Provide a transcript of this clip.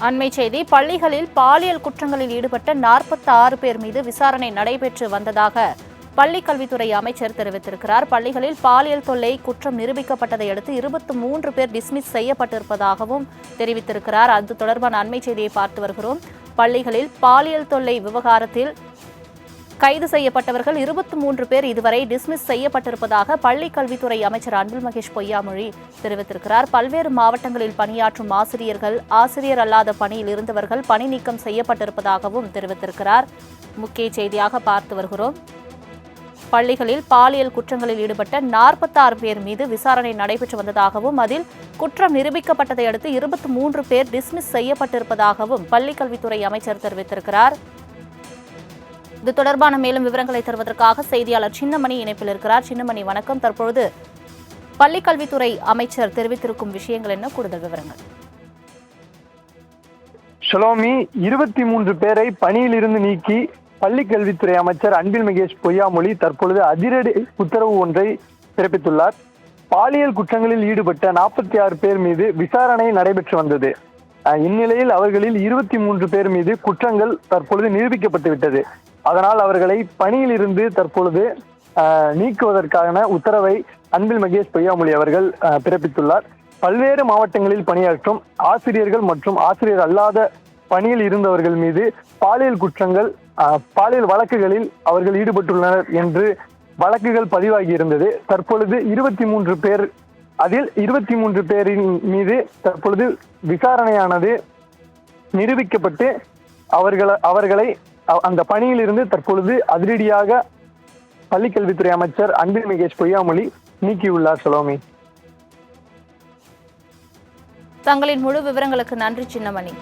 அண்மை செய்தி. பள்ளிகளில் பாலியல் குற்றங்களில் ஈடுபட்ட 46 பேர் மீது விசாரணை நடைபெற்று வந்ததாக பள்ளிக் கல்வித்துறை அமைச்சர் தெரிவித்திருக்கிறார். பள்ளிகளில் பாலியல் தொல்லை குற்றம் நிரூபிக்கப்பட்டதை அடுத்து 23 பேர் டிஸ்மிஸ் செய்யப்பட்டிருப்பதாகவும் தெரிவித்திருக்கிறார். அது தொடர்பான அண்மை செய்தியை பார்த்து வருகிறோம். பள்ளிகளில் பாலியல் தொல்லை விவகாரத்தில் கைது செய்யப்பட்டவர்கள் 23 பேர் இதுவரை டிஸ்மிஸ் செய்யப்பட்டிருப்பதாக பள்ளிக் கல்வித்துறை அமைச்சர் அன்பில் மகேஷ் பொய்யாமொழி தெரிவித்திருக்கிறார். பல்வேறு மாவட்டங்களில் பணியாற்றும் ஆசிரியர்கள், ஆசிரியர் அல்லாத பணியில் இருந்தவர்கள் பணி நீக்கம் செய்யப்பட்டிருப்பதாகவும் தெரிவித்திருக்கிறார். முக்கிய செய்தியாக பார்த்து வருகிறோம். பள்ளிகளில் பாலியல் குற்றங்களில் ஈடுபட்ட 46 பேர் மீது விசாரணை நடைபெற்று வந்ததாகவும் அதில் குற்றம் நிரூபிக்கப்பட்டதை அடுத்து 23 பேர் டிஸ்மிஸ் செய்யப்பட்டிருப்பதாகவும் பள்ளிக் கல்வித்துறை அமைச்சர் தெரிவித்திருக்கிறார். இது தொடர்பான மேலும் விவரங்களை தருவதற்காக செய்தியாளர் சின்னமணி இணைப்பில் இருக்கிறார். சின்னமணி, வணக்கம். தற்பொழுது பள்ளிக் கல்வித்துறை அமைச்சர் தெரிவித்திருக்கும் விஷயங்கள் என்ன? கூடுதல் விவரங்கள். ஷலோமி, 23 பேரை பணியில் இருந்து நீக்கி பள்ளிக் கல்வித்துறை அமைச்சர் அன்பில் மகேஷ் பொய்யாமொழி தற்பொழுது அதிரடி உத்தரவு ஒன்றை பிறப்பித்துள்ளார். பாலியல் குற்றங்களில் ஈடுபட்ட 46 பேர் மீது விசாரணை நடைபெற்று வந்தது. இந்நிலையில் அவர்களில் 23 பேர் மீது குற்றங்கள் தற்பொழுது நிரூபிக்கப்பட்டு விட்டது. அதனால் அவர்களை பணியில் இருந்து தற்பொழுது நீக்குவதற்கான உத்தரவை அன்பில் மகேஷ் பொய்யாமொழி அவர்கள் பிறப்பித்துள்ளார். பல்வேறு மாவட்டங்களில் பணியாற்றும் ஆசிரியர்கள் மற்றும் ஆசிரியர் அல்லாத பணியில் இருந்தவர்கள் மீது பாலியல் குற்றங்கள், பாலியல் வழக்குகளில் அவர்கள் ஈடுபட்டுள்ளனர் என்று வழக்குகள் பதிவாகி இருந்தது. தற்பொழுது 23 பேர், அதில் 23 பேரின் மீது தற்பொழுது விசாரணையானது நிரூபிக்கப்பட்டு அவர்களை அந்த பணியில் இருந்து தற்பொழுது அதிரடியாக பள்ளிக் கல்வித்துறை அமைச்சர் அன்பில் மகேஷ் பொய்யாமொழி நீக்கியுள்ளார். சலோமி, தங்களின் முழு விவரங்களுக்கு நன்றி சின்னமணி.